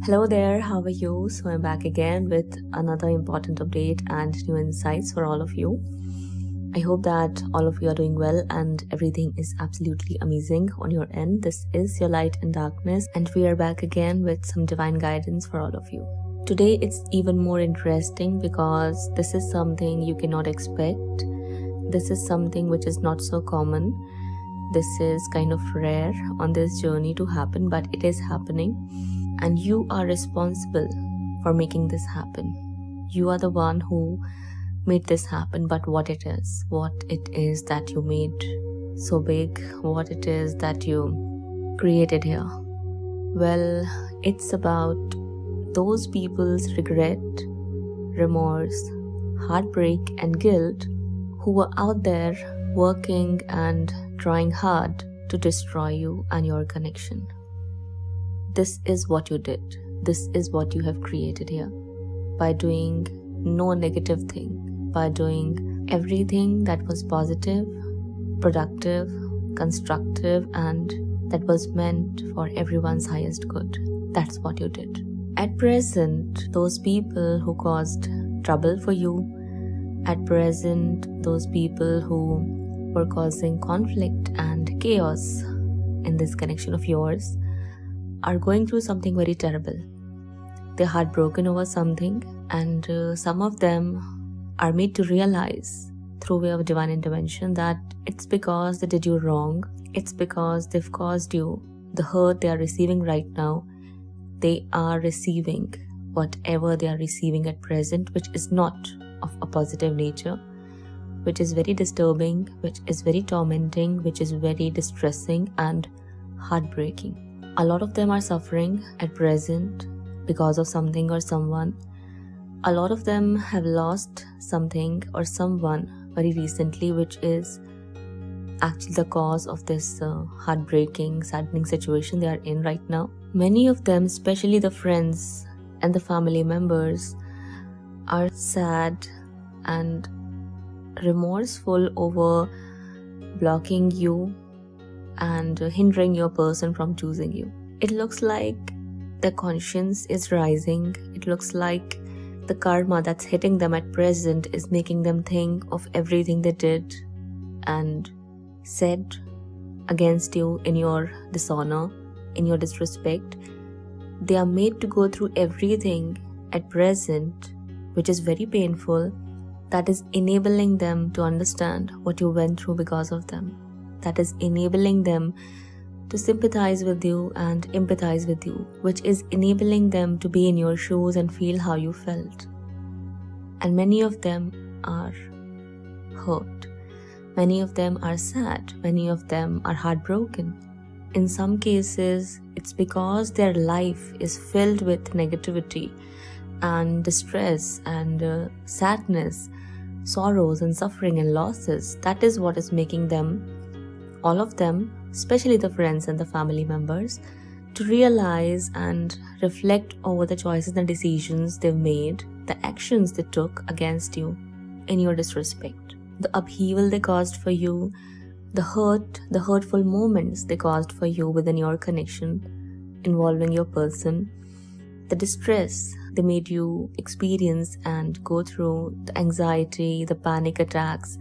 Hello there, how are you? So I'm back again with another important update and new insights for all of you. I hope that all of you are doing well and everything is absolutely amazing on your end. This is your light and darkness, and we are back again with some divine guidance for all of you. Today it's even more interesting because this is something you cannot expect. This is something which is not so common. This is kind of rare on this journey to happen, but it is happening. And you are responsible for making this happen. You are the one who made this happen, but what it is that you made so big, what it is that you created here. Well, it's about those people's regret, remorse, heartbreak and guilt who were out there working and trying hard to destroy you and your connection. This is what you did. This is what you have created here. By doing no negative thing, by doing everything that was positive, productive, constructive, and that was meant for everyone's highest good. That's what you did. At present, those people who caused trouble for you, at present, those people who were causing conflict and chaos in this connection of yours, are going through something very terrible. They're heartbroken over something, and some of them are made to realize through way of divine intervention that it's because they did you wrong. It's because they've caused you the hurt they are receiving right now. They are receiving whatever they are receiving at present, which is not of a positive nature, which is very disturbing, which is very tormenting, which is very distressing and heartbreaking. A lot of them are suffering at present because of something or someone. A lot of them have lost something or someone very recently, which is actually the cause of this heartbreaking, saddening situation they are in right now. Many of them, especially the friends and the family members, are sad and remorseful over blocking you and hindering your person from choosing you. It looks like their conscience is rising. It looks like the karma that's hitting them at present is making them think of everything they did and said against you in your dishonor, in your disrespect. They are made to go through everything at present, which is very painful, that is enabling them to understand what you went through because of them. That is enabling them to sympathize with you and empathize with you, which is enabling them to be in your shoes and feel how you felt. And many of them are hurt. Many of them are sad. Many of them are heartbroken. In some cases, it's because their life is filled with negativity and distress and sadness, sorrows and suffering and losses. That is what is making them, all of them, especially the friends and the family members, to realize and reflect over the choices and decisions they've made, the actions they took against you in your disrespect, the upheaval they caused for you, the hurt, the hurtful moments they caused for you within your connection involving your person, the distress they made you experience and go through, the anxiety, the panic attacks,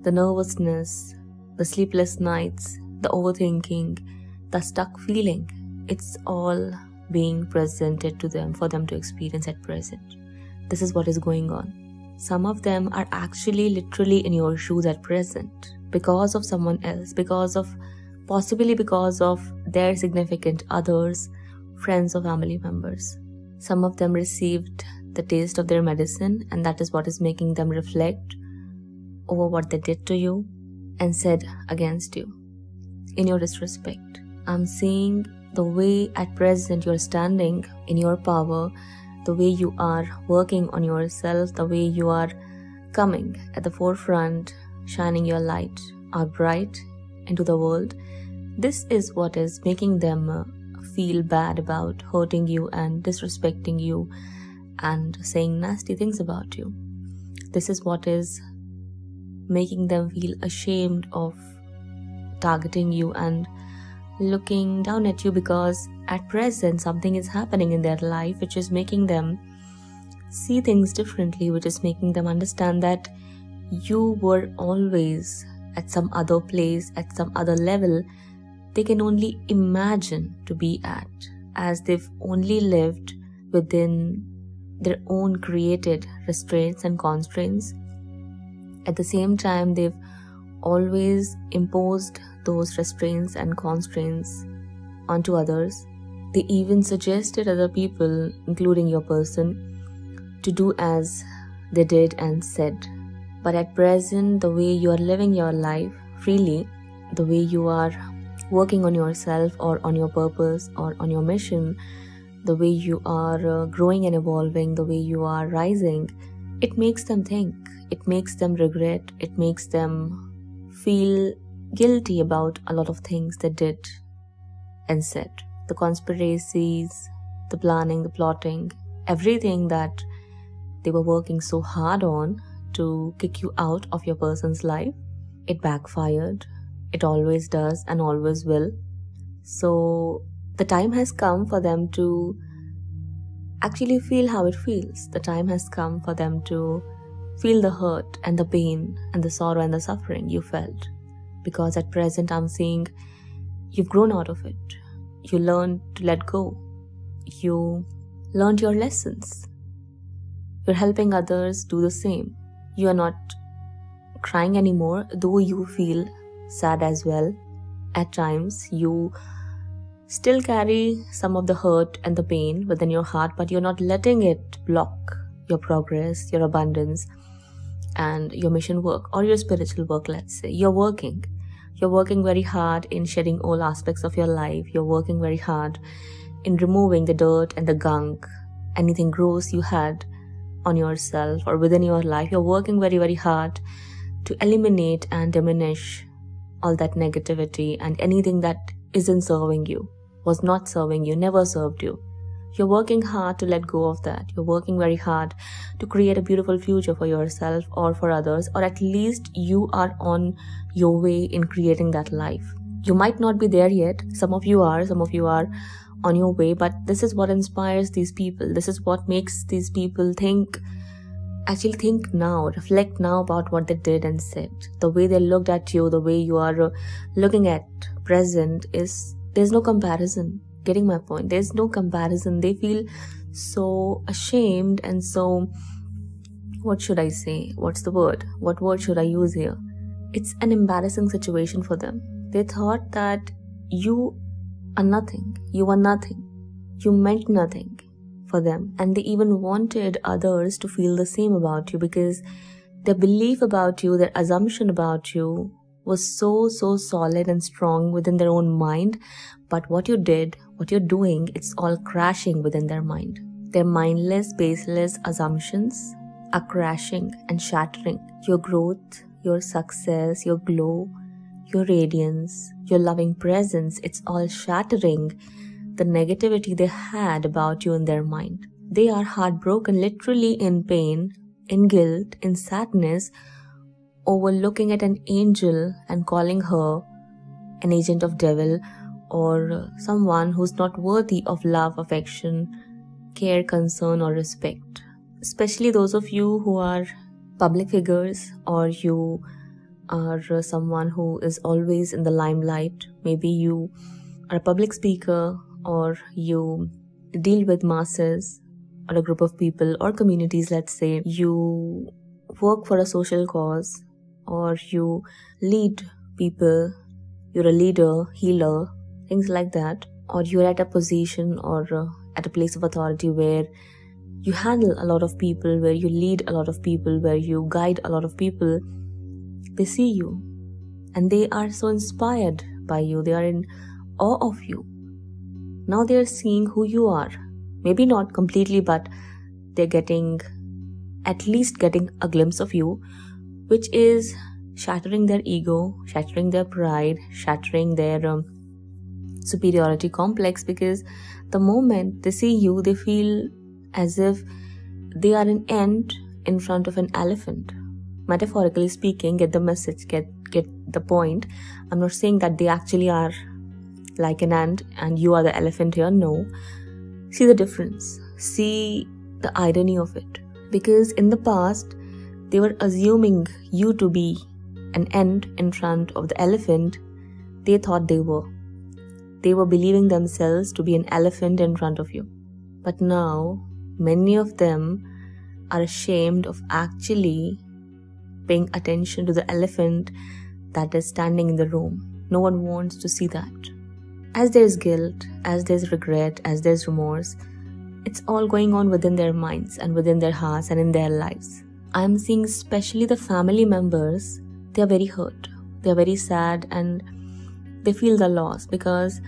the nervousness, the sleepless nights, the overthinking, the stuck feeling. It's all being presented to them for them to experience at present. This is what is going on. Some of them are actually literally in your shoes at present because of someone else, possibly because of their significant others, friends or family members. Some of them received the taste of their medicine, and that is what is making them reflect over what they did to you and said against you in your disrespect. I'm seeing the way at present you're standing in your power, the way you are working on yourself, the way you are coming at the forefront, shining your light out bright into the world. This is what is making them feel bad about hurting you and disrespecting you and saying nasty things about you. This is what is making them feel ashamed of targeting you and looking down at you because at present something is happening in their life which is making them see things differently, which is making them understand that you were always at some other place, at some other level they can only imagine to be at, as they've only lived within their own created restraints and constraints. At the same time, they've always imposed those restraints and constraints onto others. They even suggested other people, including your person, to do as they did and said. But at present, the way you are living your life freely, the way you are working on yourself or on your purpose or on your mission, the way you are growing and evolving, the way you are rising, it makes them think, it makes them regret, it makes them feel guilty about a lot of things they did and said. The conspiracies, the planning, the plotting, everything that they were working so hard on to kick you out of your person's life, it backfired. It always does and always will. So the time has come for them to actually feel how it feels. The time has come for them to feel the hurt and the pain and the sorrow and the suffering you felt. Because at present I'm seeing you've grown out of it. You learned to let go. You learned your lessons. You're helping others do the same. You are not crying anymore, though you feel sad as well. At times you still carry some of the hurt and the pain within your heart, but you're not letting it block your progress, your abundance, and your mission work or your spiritual work. Let's say you're working very hard in shedding all aspects of your life. You're working very hard in removing the dirt and the gunk, anything gross you had on yourself or within your life. You're working very, very hard to eliminate and diminish all that negativity and anything that isn't serving you, was not serving you, never served you. You're working hard to let go of that. You're working very hard to create a beautiful future for yourself or for others, or at least you are on your way in creating that life. You might not be there yet. Some of you are on your way, but this is what inspires these people. This is what makes these people think now, reflect now about what they did and said. The way they looked at you, the way you are looking at present there's no comparison. Getting my point? There's no comparison. They feel so ashamed and so, what should I say? What's the word? What word should I use here? It's an embarrassing situation for them. They thought that you are nothing. You are nothing. You meant nothing for them. And they even wanted others to feel the same about you, because their belief about you, their assumption about you was so solid and strong within their own mind. But what you did, what you're doing, it's all crashing within their mind. Their mindless, baseless assumptions are crashing and shattering. Your growth, your success, your glow, your radiance, your loving presence, it's all shattering the negativity they had about you in their mind. They are heartbroken, literally in pain, in guilt, in sadness, over looking at an angel and calling her an agent of devil, or someone who's not worthy of love, affection, care, concern, or respect. Especially those of you who are public figures, or you are someone who is always in the limelight. Maybe you are a public speaker, or you deal with masses or a group of people or communities. Let's say you work for a social cause, or you lead people, you're a leader, healer, things like that. Or you're at a position or at a place of authority where you handle a lot of people, where you lead a lot of people, where you guide a lot of people. They see you and they are so inspired by you. They are in awe of you. Now they are seeing who you are. Maybe not completely, but they're at least getting a glimpse of you, which is shattering their ego, shattering their pride, shattering their superiority complex. Because the moment they see you, they feel as if they are an ant in front of an elephant. Metaphorically speaking, get the message, get the point. I'm not saying that they actually are like an ant and you are the elephant here. No. See the difference. See the irony of it. Because in the past, they were assuming you to be an ant in front of the elephant they thought they were. They were believing themselves to be an elephant in front of you. But now, many of them are ashamed of actually paying attention to the elephant that is standing in the room. No one wants to see that. As there's guilt, as there's regret, as there's remorse, it's all going on within their minds and within their hearts and in their lives. I'm seeing especially the family members, they are very hurt. They are very sad and they feel the loss because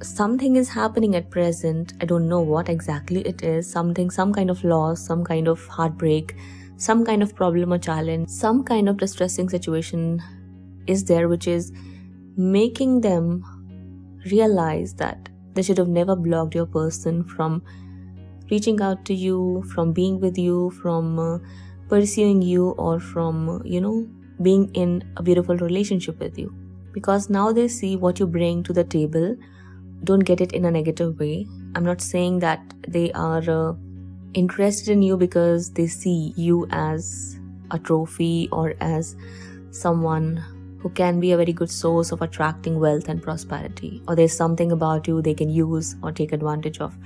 something is happening at present. I don't know what exactly it is. Some kind of loss, some kind of heartbreak, some kind of problem or challenge, some kind of distressing situation is there which is making them realize that they should have never blocked your person from reaching out to you, from being with you, from pursuing you, or from, being in a beautiful relationship with you. Because now they see what you bring to the table. Don't get it in a negative way. I'm not saying that they are interested in you because they see you as a trophy or as someone who can be a very good source of attracting wealth and prosperity, or there's something about you they can use or take advantage of.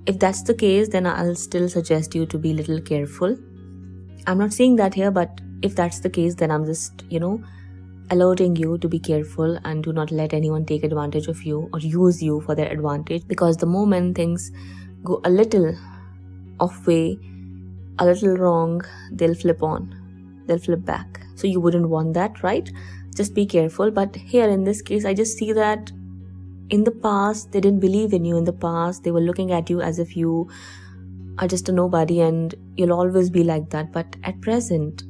If that's the case, then I'll still suggest you to be a little careful. I'm not saying that here, but if that's the case, then I'm just, alerting you to be careful and do not let anyone take advantage of you or use you for their advantage, because the moment things go a little off way, a little wrong, they'll flip back. So you wouldn't want that, right? Just be careful. But here in this case, I just see that in the past, they didn't believe in you. In the past, they were looking at you as if you are just a nobody and you'll always be like that. But at present,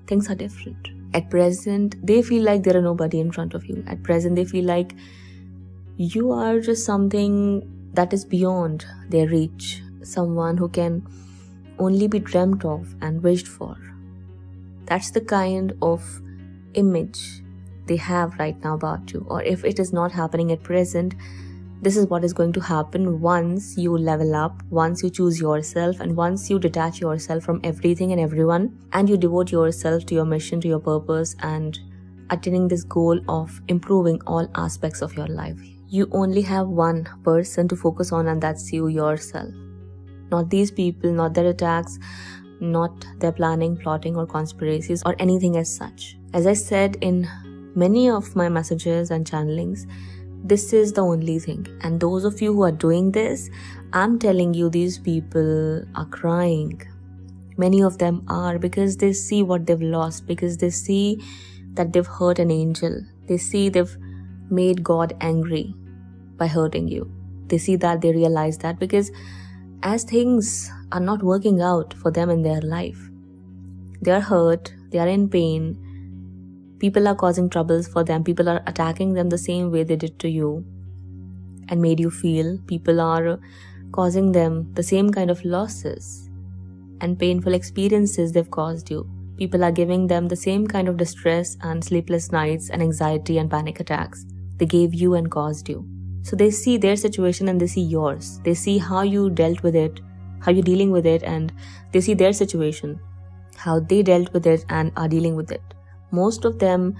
things are different. At present, they feel like they're a nobody in front of you. At present, they feel like you are just something that is beyond their reach. Someone who can only be dreamt of and wished for. That's the kind of image they have right now about you. Or if it is not happening at present, this is what is going to happen once you level up, once you choose yourself, and once you detach yourself from everything and everyone, and you devote yourself to your mission, to your purpose, and attaining this goal of improving all aspects of your life. You only have one person to focus on, and that's you yourself. Not these people, not their attacks, not their planning, plotting, or conspiracies, or anything as such. As I said in many of my messages and channelings, this is the only thing. And those of you who are doing this, I'm telling you, these people are crying. Many of them are, because they see what they've lost, because they see that they've hurt an angel. They see they've made God angry by hurting you. They see that, they realize that, because as things are not working out for them in their life, they are hurt, they are in pain, people are causing troubles for them, people are attacking them the same way they did to you and made you feel. People are causing them the same kind of losses and painful experiences they've caused you. People are giving them the same kind of distress and sleepless nights and anxiety and panic attacks they gave you and caused you. So they see their situation and they see yours. They see how you dealt with it, how you're dealing with it, and they see their situation, how they dealt with it and are dealing with it. Most of them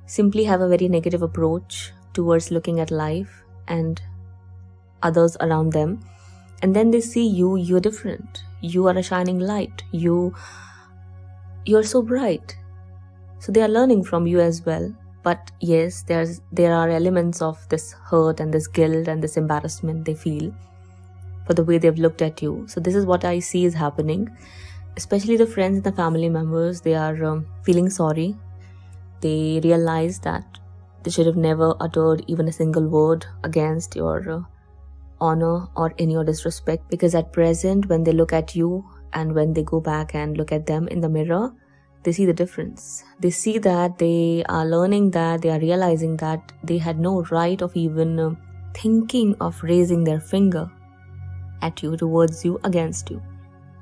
simply have a very negative approach towards looking at life and others around them. And then they see you, you're different. You are a shining light. You're so bright. So they are learning from you as well. But yes, there are elements of this hurt and this guilt and this embarrassment they feel for the way they've looked at you. So this is what I see is happening. Especially the friends and the family members, they are feeling sorry. They realize that they should have never uttered even a single word against your honor or in your disrespect. Because at present, when they look at you and when they go back and look at them in the mirror, they see the difference. They see that, they are learning that, they are realizing that they had no right of even thinking of raising their finger at you, towards you, against you.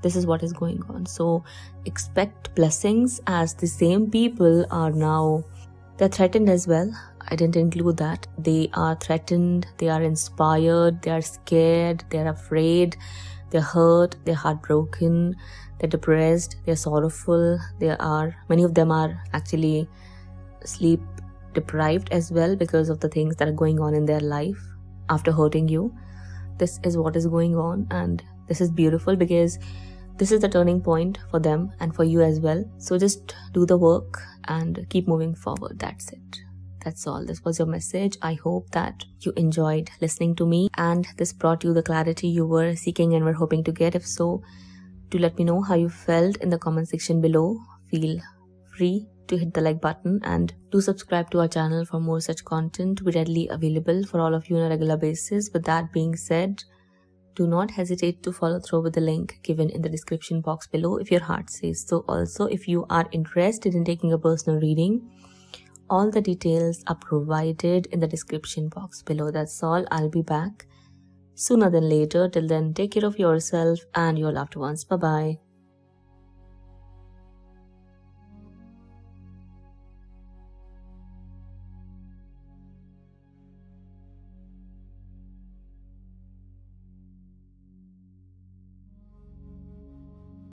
This is what is going on. So expect blessings, as the same people are now They're threatened as well. I didn't include that. They are threatened, they are inspired, they are scared, they're afraid, they're hurt, they're heartbroken, they're depressed, they're sorrowful. Many of them are actually sleep deprived as well because of the things that are going on in their life after hurting you. This is what is going on, and this is beautiful because this is the turning point for them and for you as well. So just do the work and keep moving forward. That's it. That's all. This was your message. I hope that you enjoyed listening to me and this brought you the clarity you were seeking and were hoping to get. If so, do let me know how you felt in the comment section below. Feel free to hit the like button and do subscribe to our channel for more such content. We're readily available for all of you on a regular basis. With that being said, do not hesitate to follow through with the link given in the description box below if your heart says so. Also, if you are interested in taking a personal reading, all the details are provided in the description box below. That's all. I'll be back sooner than later. Till then, take care of yourself and your loved ones. Bye-bye.